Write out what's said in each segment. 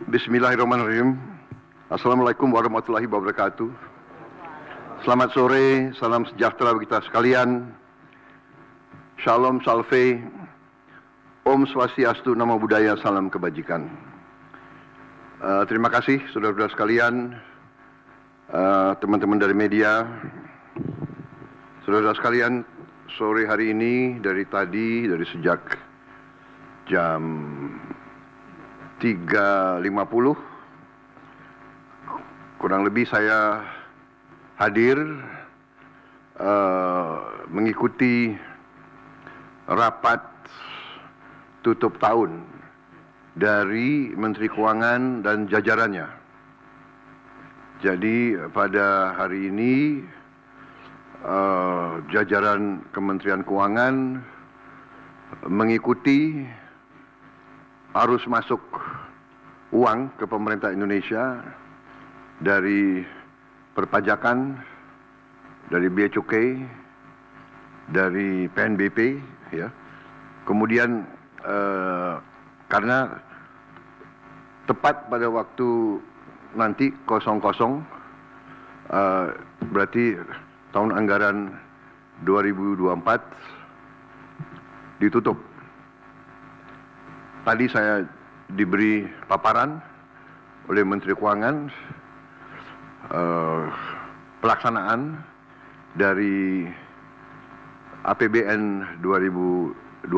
Bismillahirrahmanirrahim. Assalamualaikum warahmatullahi wabarakatuh. Selamat sore, salam sejahtera bagi kita sekalian. Shalom, salve, Om Swastiastu, Namo Buddhaya, salam kebajikan. Terima kasih saudara-saudara sekalian, teman-teman dari media, saudara-saudara sekalian. Sore hari ini dari sejak jam 3.50 kurang lebih saya hadir mengikuti rapat tutup tahun dari Menteri Keuangan dan jajarannya. Jadi pada hari ini jajaran Kementerian Keuangan mengikuti arus masuk uang ke pemerintah Indonesia dari perpajakan, dari bea cukai, dari PNBP, ya. Kemudian karena tepat pada waktu nanti 00, berarti tahun anggaran 2024 ditutup. Tadi saya diberi paparan oleh Menteri Keuangan pelaksanaan dari APBN 2024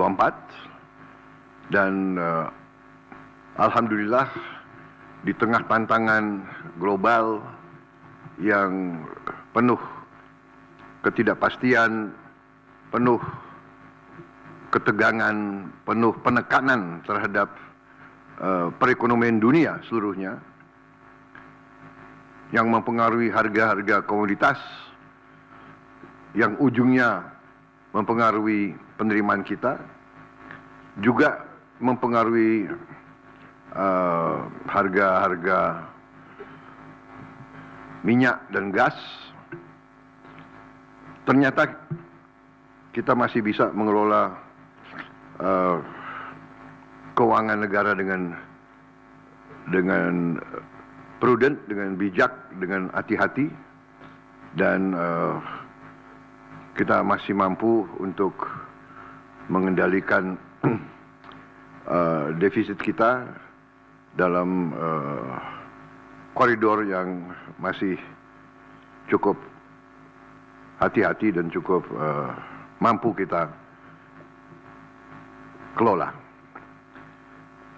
dan alhamdulillah di tengah tantangan global yang penuh ketidakpastian, penuh ketegangan, penuh penekanan terhadap perekonomian dunia seluruhnya yang mempengaruhi harga-harga komoditas, yang ujungnya mempengaruhi penerimaan kita, juga mempengaruhi harga-harga minyak dan gas. Ternyata kita masih bisa mengelola keuangan negara dengan prudent, dengan bijak, dengan hati-hati, dan kita masih mampu untuk mengendalikan defisit kita dalam koridor yang masih cukup hati-hati dan cukup mampu kita kelola.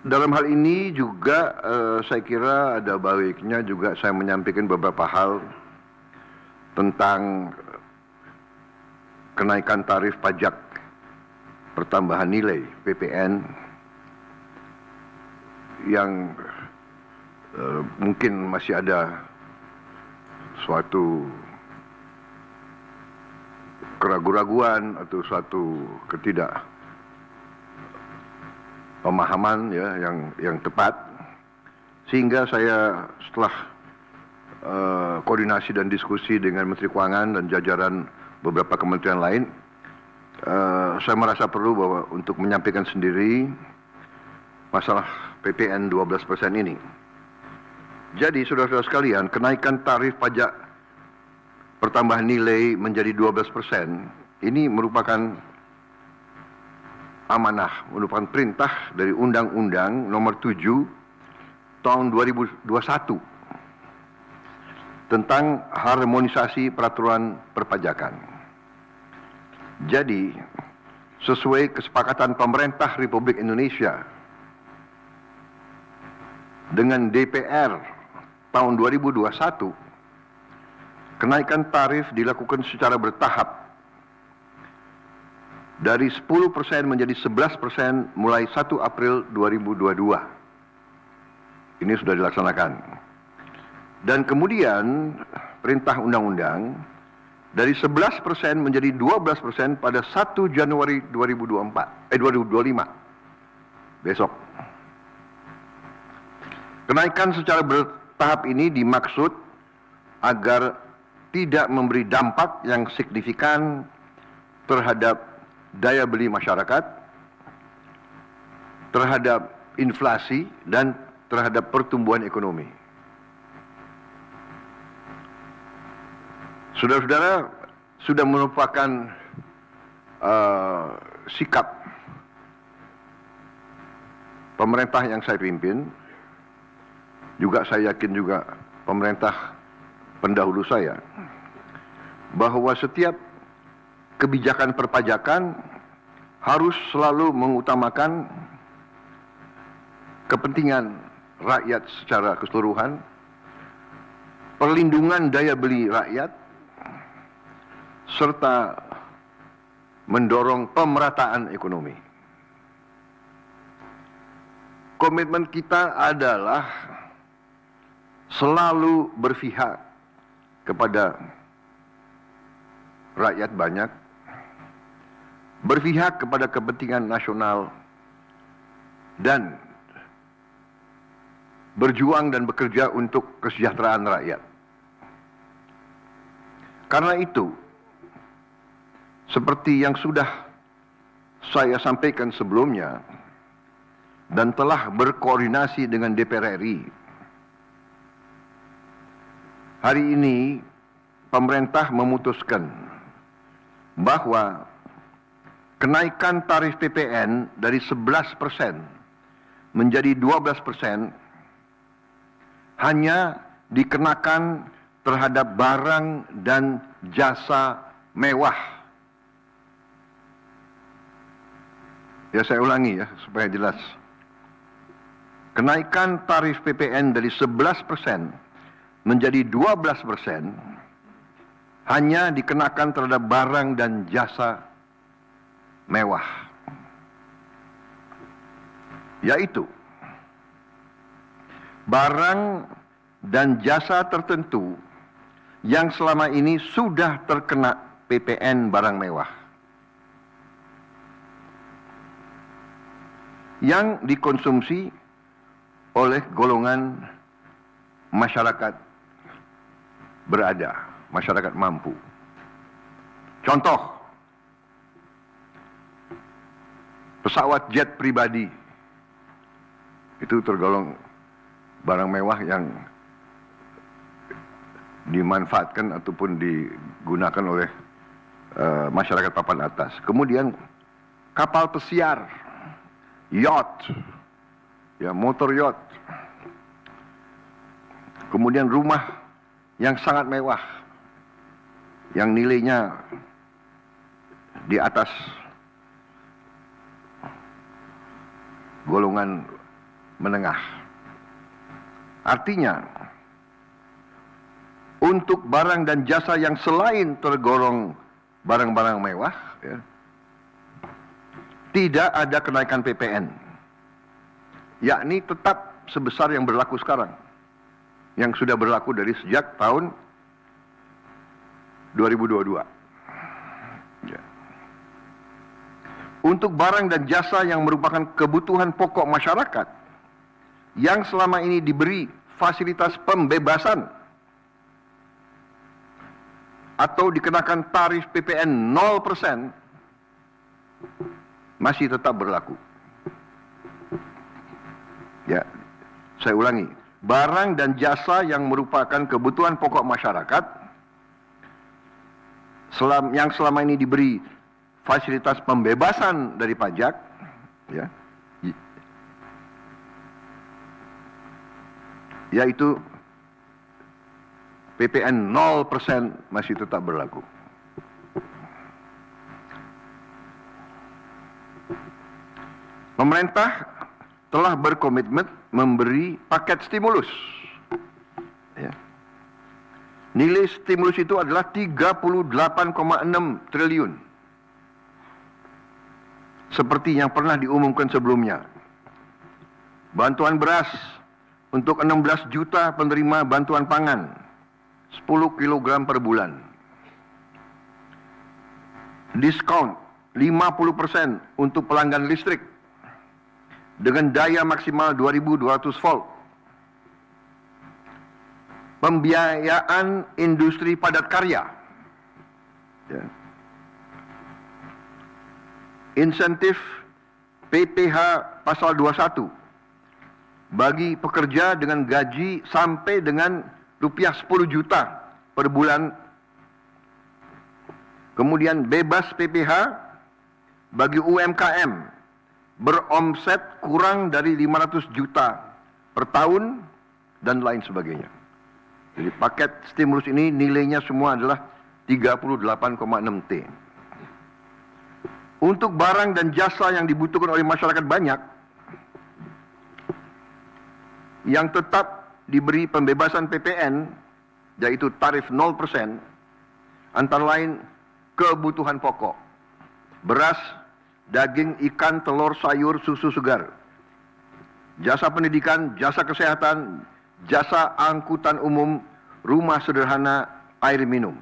Dalam hal ini juga saya kira ada baiknya juga saya menyampaikan beberapa hal tentang kenaikan tarif pajak pertambahan nilai PPN yang mungkin masih ada suatu keraguan-raguan atau suatu pemahaman, ya, yang tepat, sehingga saya setelah koordinasi dan diskusi dengan Menteri Keuangan dan jajaran beberapa kementerian lain, saya merasa perlu bahwa untuk menyampaikan sendiri masalah PPN 12% ini. Jadi saudara-saudara sekalian, kenaikan tarif pajak pertambahan nilai menjadi 12% ini merupakan amanah, merupakan perintah dari Undang-Undang Nomor 7 Tahun 2021 tentang harmonisasi peraturan perpajakan. Jadi, sesuai kesepakatan pemerintah Republik Indonesia dengan DPR tahun 2021, kenaikan tarif dilakukan secara bertahap dari 10% menjadi 11% mulai 1 April 2022. Ini sudah dilaksanakan. Dan kemudian perintah undang-undang dari 11% menjadi 12% pada 1 Januari 2025. Besok. Kenaikan secara bertahap ini dimaksud agar tidak memberi dampak yang signifikan terhadap daya beli masyarakat, terhadap inflasi, dan terhadap pertumbuhan ekonomi. Saudara-saudara, sudah merupakan sikap pemerintah yang saya pimpin, juga saya yakin juga pemerintah pendahulu saya, bahwa setiap kebijakan perpajakan harus selalu mengutamakan kepentingan rakyat secara keseluruhan, perlindungan daya beli rakyat, serta mendorong pemerataan ekonomi. Komitmen kita adalah selalu berpihak kepada rakyat banyak, berpihak kepada kepentingan nasional, dan berjuang dan bekerja untuk kesejahteraan rakyat. Karena itu, seperti yang sudah saya sampaikan sebelumnya dan telah berkoordinasi dengan DPR RI, hari ini pemerintah memutuskan bahwa kenaikan tarif PPN dari 11% menjadi 12% hanya dikenakan terhadap barang dan jasa mewah. Ya, saya ulangi ya supaya jelas. Kenaikan tarif PPN dari 11% menjadi 12% hanya dikenakan terhadap barang dan jasa mewah. Yaitu barang dan jasa tertentu yang selama ini sudah terkena PPN barang mewah, yang dikonsumsi oleh golongan masyarakat berada, masyarakat mampu. Contoh, pesawat jet pribadi itu tergolong barang mewah yang dimanfaatkan ataupun digunakan oleh masyarakat papan atas. Kemudian kapal pesiar, yacht, ya, motor yacht. Kemudian rumah yang sangat mewah, yang nilainya di atas golongan menengah. Artinya, untuk barang dan jasa yang selain tergolong barang-barang mewah, ya, tidak ada kenaikan PPN, yakni tetap sebesar yang berlaku sekarang, yang sudah berlaku dari sejak tahun 2022. Ya. Untuk barang dan jasa yang merupakan kebutuhan pokok masyarakat, yang selama ini diberi fasilitas pembebasan atau dikenakan tarif PPN 0%, masih tetap berlaku. Ya, saya ulangi, barang dan jasa yang merupakan kebutuhan pokok masyarakat, yang selama ini diberi fasilitas pembebasan dari pajak, ya, yaitu PPN 0% masih tetap berlaku. Pemerintah telah berkomitmen memberi paket stimulus. Ya. Nilai stimulus itu adalah 38,6 triliun. Seperti yang pernah diumumkan sebelumnya. Bantuan beras untuk 16 juta penerima bantuan pangan, 10 kg per bulan. Diskon 50% untuk pelanggan listrik dengan daya maksimal 2.200 volt. Pembiayaan industri padat karya. Ya. Insentif PPH pasal 21 bagi pekerja dengan gaji sampai dengan rupiah 10 juta per bulan. Kemudian bebas PPh bagi UMKM beromset kurang dari 500 juta per tahun dan lain sebagainya. Jadi paket stimulus ini nilainya semua adalah 38,6 T. Untuk barang dan jasa yang dibutuhkan oleh masyarakat banyak, yang tetap diberi pembebasan PPN, yaitu tarif 0%, antara lain kebutuhan pokok, beras, daging, ikan, telur, sayur, susu segar, jasa pendidikan, jasa kesehatan, jasa angkutan umum, rumah sederhana, air minum.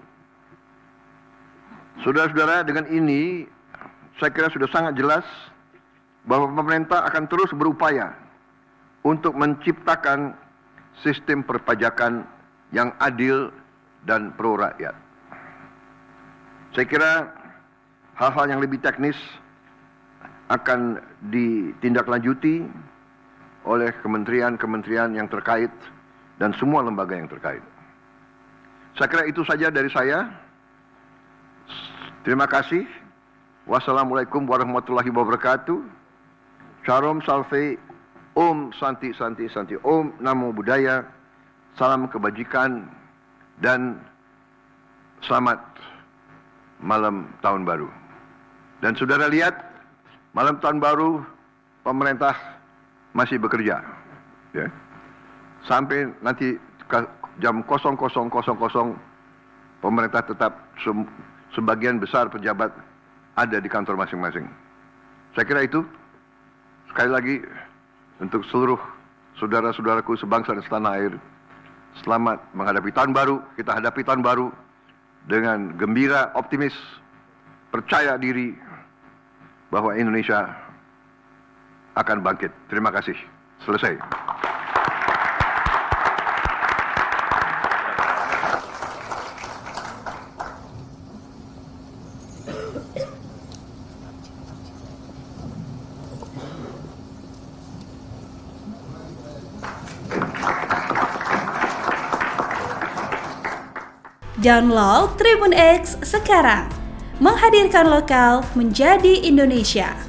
Saudara-saudara, dengan ini saya kira sudah sangat jelas bahwa pemerintah akan terus berupaya untuk menciptakan sistem perpajakan yang adil dan pro rakyat. Saya kira hal-hal yang lebih teknis akan ditindaklanjuti oleh kementerian-kementerian yang terkait dan semua lembaga yang terkait. Saya kira itu saja dari saya. Terima kasih. Wassalamualaikum warahmatullahi wabarakatuh. Sharom Salve, Om Santi Santi Santi, Om Namo Buddhaya, salam kebajikan, dan selamat malam tahun baru. Dan saudara lihat, malam tahun baru pemerintah masih bekerja, ya. Sampai nanti jam 00.00 pemerintah tetap sebagian besar pejabat ada di kantor masing-masing. Saya kira itu, sekali lagi, untuk seluruh saudara-saudaraku sebangsa dan setanah air, selamat menghadapi tahun baru. Kita hadapi tahun baru dengan gembira, optimis, percaya diri bahwa Indonesia akan bangkit. Terima kasih. Selesai. Download Tribun X sekarang, menghadirkan lokal menjadi Indonesia.